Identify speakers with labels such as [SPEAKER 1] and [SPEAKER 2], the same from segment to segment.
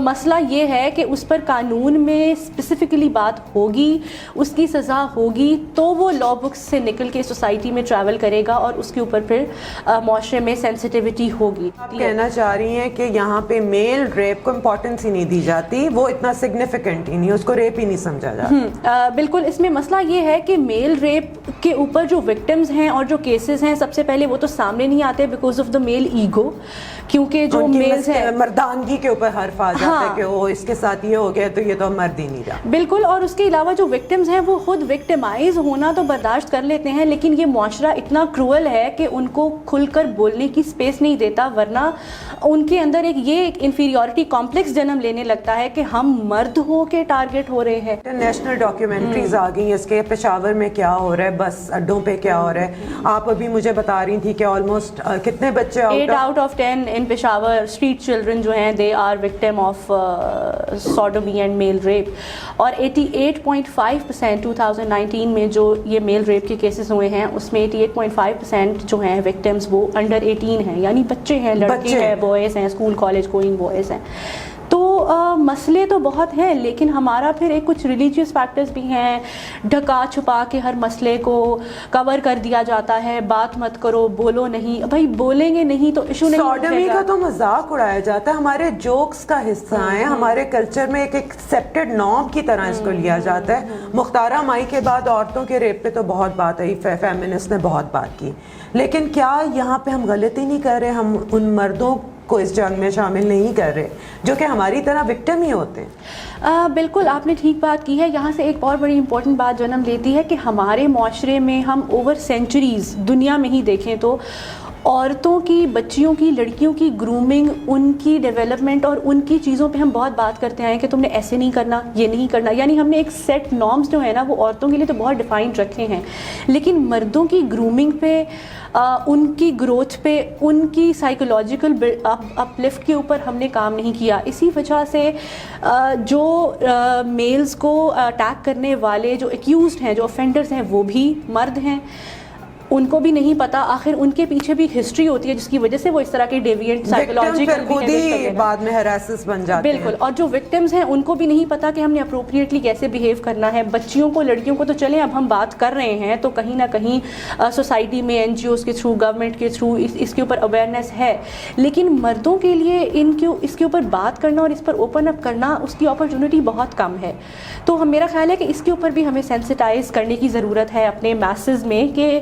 [SPEAKER 1] مسئلہ یہ ہے کہ اس پر قانون میں اسپیسیفکلی بات ہوگی, اس کی سزا ہوگی, تو وہ لا بکس سے نکل کے سوسائٹی میں ٹریول کرے گا اور اس کے اوپر پھر معاشرے میں سینسٹیوٹی ہوگی.
[SPEAKER 2] آپ کہنا چاہ رہی ہیں کہ یہاں پہ میل ریپ کو امپورٹنس ہی نہیں دی جاتی, وہ اتنا سگنیفیکنٹ ہی نہیں, اس کو ریپ ہی نہیں سمجھا جاتا.
[SPEAKER 1] بالکل, اس میں مسئلہ یہ ہے کہ میل ریپ کے اوپر جو وکٹمز ہیں اور جو کیسز ہیں, سب سے پہلے وہ تو سامنے نہیں آتے because of the male ego, کیونکہ جو میلز ہیں
[SPEAKER 2] مردانگی کے اوپر حرف آ جاتا ہے کہ وہ اس کے ساتھ یہ ہو گیا تو یہ تو مرد ہی نہیں رہا.
[SPEAKER 1] بالکل, اور اس کے علاوہ جو وکٹمز ہیں وہ خود وکٹمائز ہونا تو برداشت کر لیتے ہیں, لیکن یہ معاشرہ اتنا کرول ہے کہ ان کو کھل کر بولنے کی اسپیس نہیں دیتا, ورنہ ان کے اندر ایک انفیریورٹی کمپلیکس جنم لینے لگتا ہے کہ ہم مرد ہو کے ٹارگٹ ہو رہے ہیں.
[SPEAKER 2] انٹرنیشنل ڈاکیومنٹریز آ گئی اس کے پشاور میں کیا ہو رہا ہے, بس اڈوں پہ کیا ہو رہا ہے. آپ ابھی مجھے بتا رہی تھی کہ آلموسٹ کتنے بچے
[SPEAKER 1] 8 out of 10 in Peshawar street children جو ہیں they are victim of sodomy and male rape, اور 88.5% 2019 میں جو یہ میل ریپ کے کیسز ہوئے ہیں اس میں 88.5% جو ہیں وکٹمز وہ انڈر 18 ہیں, یعنی بچے ہیں, لڑکے ہیں, بوائز ہیں, اسکول کالج گوئنگ بوائز ہیں. تو مسئلے تو بہت ہیں, لیکن ہمارا پھر ایک کچھ ریلیجیس فیکٹرز بھی ہیں, ڈھکا چھپا کے ہر مسئلے کو کور کر دیا جاتا ہے, بات مت کرو, بولو نہیں, بھائی بولیں گے نہیں تو ایشو نہیں.
[SPEAKER 2] سوڈمی کا تو مذاق اڑایا جاتا ہے, ہمارے جوکس کا حصہ ہے, ہمارے کلچر میں ایک ایکسیپٹڈ نارم کی طرح اس کو لیا جاتا ہے. مختارہ مائی کے بعد عورتوں کے ریپ پہ تو بہت بات آئی, فیمنسٹ نے بہت بات کی, لیکن کیا یہاں پہ ہم غلطی نہیں کر رہے, ہم ان مردوں کو اس جنگ میں شامل نہیں کر رہے جو کہ ہماری طرح وکٹم ہی ہوتے ہیں؟
[SPEAKER 1] بالکل, آپ نے ٹھیک بات کی ہے. یہاں سے ایک اور بڑی امپورٹنٹ بات جنم لیتی ہے کہ ہمارے معاشرے میں ہم اوور سینچریز دنیا میں ہی دیکھیں تو عورتوں کی, بچیوں کی, لڑکیوں کی گرومنگ, ان کی ڈیولپمنٹ اور ان کی چیزوں پہ ہم بہت بات کرتے ہیں کہ تم نے ایسے نہیں کرنا, یہ نہیں کرنا, یعنی ہم نے ایک سیٹ نارمز جو ہے نا وہ عورتوں کے لیے تو بہت ڈیفائنڈ رکھے ہیں, لیکن مردوں کی گرومنگ پہ, ان کی گروتھ پہ, ان کی سائیکولوجیکل اپ لفٹ کے اوپر ہم نے کام نہیں کیا. اسی وجہ سے جو میلز کو اٹیک کرنے والے جو ایکیوزڈ ہیں, جو offenders ہیں, وہ بھی مرد ہیں. ان کو بھی نہیں پتا, آخر ان کے پیچھے بھی ہسٹری ہوتی ہے جس کی وجہ سے وہ اس طرح کے ڈیویئنٹ سائیکولوجیکل
[SPEAKER 2] بیہیویئر بعد میں ہراسس بن جاتے ہیں.
[SPEAKER 1] بالکل, اور جو وکٹمز ہیں ان کو بھی نہیں پتا کہ ہم نے اپروپریٹلی کیسے بیہیو کرنا ہے. بچیوں کو, لڑکیوں کو تو چلیں اب ہم بات کر رہے ہیں تو کہیں نہ کہیں سوسائٹی میں NGOs کے تھرو, گورنمنٹ کے تھرو اس کے اوپر اویئرنیس ہے, لیکن مردوں کے لیے اس کے اوپر بات کرنا اور اس پر اوپن اپ کرنا, اس کی اپرچونٹی بہت کم ہے. تو میرا خیال ہے کہ اس کے اوپر بھی ہمیں سینسٹائز کرنے کی ضرورت ہے اپنے میسز میں کہ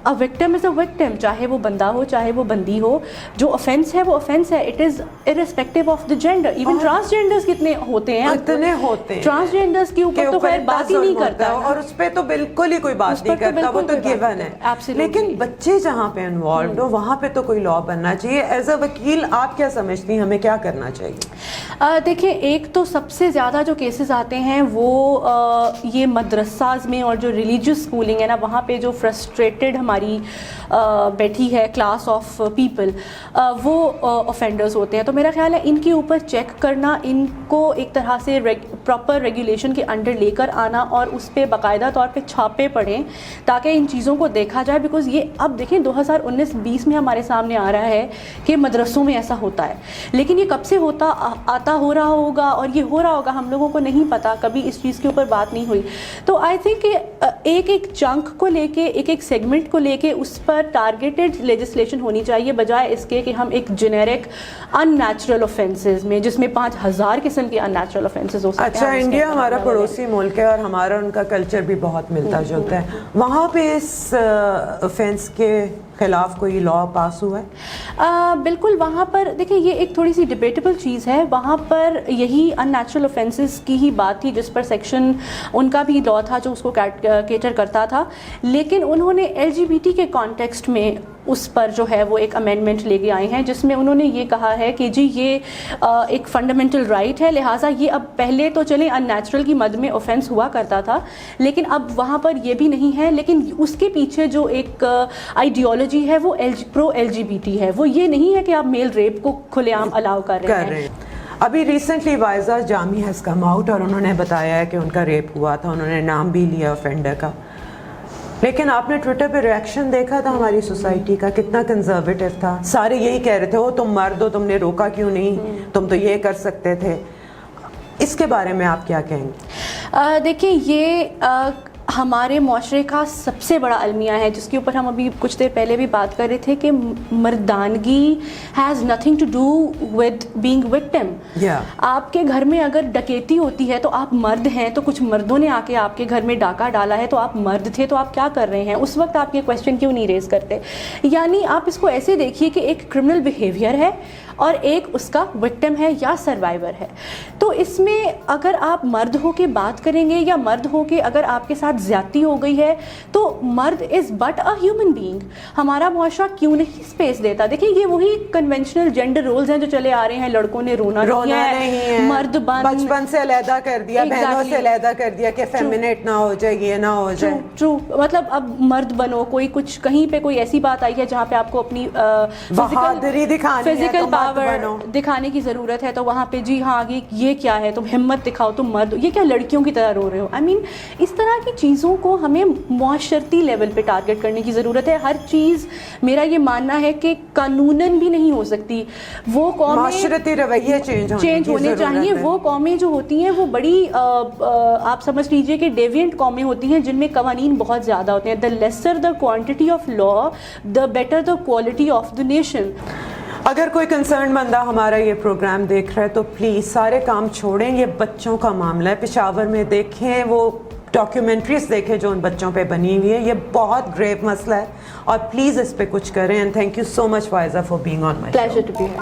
[SPEAKER 1] a victim is a victim, چاہے وہ بندہ ہو چاہے وہ بندی ہو, جو offense ہے وہ offense ہے, it is irrespective of the gender. even transgenders کتنے ہوتے ہیں,
[SPEAKER 2] اتنے ہوتے ہیں,
[SPEAKER 1] transgenders کے اوپر تو خیر بات ہی نہیں کرتا,
[SPEAKER 2] اور اس پہ تو بالکل ہی کوئی بات نہیں کرتا, وہ تو given ہے. لیکن بچے جہاں پہ انوالوڈ ہو وہاں پہ تو کوئی لا بننا چاہیے. ایز اے وکیل آپ کیا سمجھتی ہیں, ہمیں کیا کرنا چاہیے؟
[SPEAKER 1] دیکھیں, ایک تو سب سے زیادہ جو کیسز آتے ہیں وہ یہ مدرساز میں اور جو ریلیجیس اسکولنگ ہے نا, وہاں پہ جو فرسٹریٹڈ ہماری بیٹھی ہے کلاس آف پیپل, وہ offenders ہوتے ہیں. تو میرا خیال ہے ان کے اوپر چیک کرنا, ان کو ایک طرح سے پراپر ریگولیشن کے انڈر لے کر آنا اور اس پہ باقاعدہ طور پہ چھاپے پڑیں تاکہ ان چیزوں کو دیکھا جائے. بیکاز یہ اب دیکھیں 2019-20 میں ہمارے سامنے آ رہا ہے کہ مدرسوں میں ایسا ہوتا ہے, لیکن یہ کب سے ہو رہا ہوگا اور یہ ہو رہا ہوگا ہم لوگوں کو نہیں پتا, کبھی اس چیز کے اوپر بات نہیں ہوئی. تو آئی تھنک کہ ایک چنک کو لے کے, ایک سیگمنٹ کو لے کے اس پر ٹارگیٹڈ لیجسلیشن ہونی چاہیے, بجائے اس کے کہ ہم ایک جنیرک ان نیچرل آفینسز میں, جس میں 5000 قسم کے ان نیچرل آفینسز ہو سکتے ہیں.
[SPEAKER 2] اچھا, انڈیا ہمارا پڑوسی ملک ہے اور ہمارا ان کا کلچر بھی بہت ملتا جلتا ہے, وہاں پہ اس آفینس کے خلاف کوئی لا پاس ہوا ہے؟
[SPEAKER 1] بالکل, وہاں پر دیکھیں یہ ایک تھوڑی سی ڈبیٹیبل چیز ہے. وہاں پر یہی ان نیچرل آفینسز کی ہی بات تھی جس پر سیکشن ان کا بھی لا تھا جو اس کو کیٹر کرتا تھا, لیکن انہوں نے LGBT کے کانٹیکسٹ میں اس پر جو ہے وہ ایک امینڈمنٹ لے کے آئے ہیں جس میں انہوں نے یہ کہا ہے کہ جی یہ ایک فنڈامنٹل رائٹ ہے, لہٰذا یہ اب پہلے تو چلیں ان نیچرل کی مد میں اوفینس ہوا کرتا تھا, لیکن اب وہاں پر یہ بھی نہیں ہے. لیکن اس کے پیچھے جو ایک آئیڈیالوجی ہے وہ پرو LGBT ہے, وہ یہ نہیں ہے کہ آپ میل ریپ کو کھلے عام الاؤ کر رہے ہیں.
[SPEAKER 2] ابھی ریسنٹلی وائزہ جامی ہیز کم آؤٹ اور انہوں نے بتایا ہے کہ ان کا ریپ ہوا تھا, انہوں نے نام بھی لیا اوفینڈر کا. لیکن آپ نے ٹویٹر پہ ریئیکشن دیکھا تھا ہماری سوسائٹی کا کتنا کنزرویٹو تھا. سارے یہی کہہ رہے تھے وہ تم مرد ہو, تم نے روکا کیوں نہیں, تم تو یہ کر سکتے تھے. اس کے بارے میں آپ کیا کہیں گے؟
[SPEAKER 1] دیکھیں یہ ہمارے معاشرے کا سب سے بڑا المیہ ہے جس کے اوپر ہم ابھی کچھ دیر پہلے بھی بات کر رہے تھے کہ مردانگی has nothing to do with being victim. آپ کے گھر میں اگر ڈکیتی ہوتی ہے تو آپ مرد ہیں, تو کچھ مردوں نے آ کے آپ کے گھر میں ڈاکہ ڈالا ہے تو آپ مرد تھے تو آپ کیا کر رہے ہیں, اس وقت آپ یہ کویشچن کیوں نہیں ریز کرتے. یعنی آپ اس کو ایسے دیکھیے کہ ایک کرمنل بیہیویئر ہے اور ایک اس کا وکٹم ہے یا سروائیور ہے. تو اس میں اگر آپ مرد ہو کے بات کریں گے یا مرد ہو کے اگر آپ کے ساتھ زیادتی ہو گئی ہے تو مرد is but a human being. ہمارا معاشرہ کیوں نہیں اسپیس دیتا؟ دیکھیں یہ وہی کنونشنل جینڈر رولز ہیں جو چلے آ رہے ہیں, لڑکوں نے رونا نہیں ہے, مرد
[SPEAKER 2] بچپن سے علیحدہ کر دیا, بہنوں سے علیحدہ کر دیا کہ فیمینٹ نہ ہو جائے, یہ نہ ہو جائے.
[SPEAKER 1] ٹرو, مطلب اب مرد بنو, کوئی کچھ کہیں پہ کوئی ایسی بات آئی ہے جہاں پہ آپ کو اپنی
[SPEAKER 2] بہادری
[SPEAKER 1] فزیکل پاور دکھانے کی ضرورت ہے تو وہاں پہ جی ہاں یہ کیا ہے, تم ہمت دکھاؤ, تم مرد, یہ کیا لڑکیوں کی طرح رو رہے ہو. آئی مین اس طرح کی چیزوں کو ہمیں معاشرتی لیول پہ ٹارگٹ کرنے کی ضرورت ہے. ہر چیز میرا یہ ماننا ہے کہ قانوناً بھی نہیں ہو سکتی. وہ قومیں
[SPEAKER 2] معاشرتی رویے چینج
[SPEAKER 1] ہونے چاہیے. وہ قومیں جو ہوتی ہیں وہ بڑی آپ سمجھ لیجئے کہ ڈیوینٹ قومیں ہوتی ہیں جن میں قوانین بہت زیادہ ہوتے ہیں. The lesser the quantity of law the better the quality of the nation.
[SPEAKER 2] اگر کوئی کنسرن بندہ ہمارا یہ پروگرام دیکھ رہا ہے تو پلیز سارے کام چھوڑیں, یہ بچوں کا معاملہ ہے. پشاور میں دیکھیں وہ ڈاکیومنٹریز دیکھیں جو ان بچوں پہ بنی ہوئی ہے, یہ بہت گریو مسئلہ ہے اور پلیز اس پہ کچھ کریں. And thank you so much Faiza for being on my show.
[SPEAKER 1] Pleasure to be hair.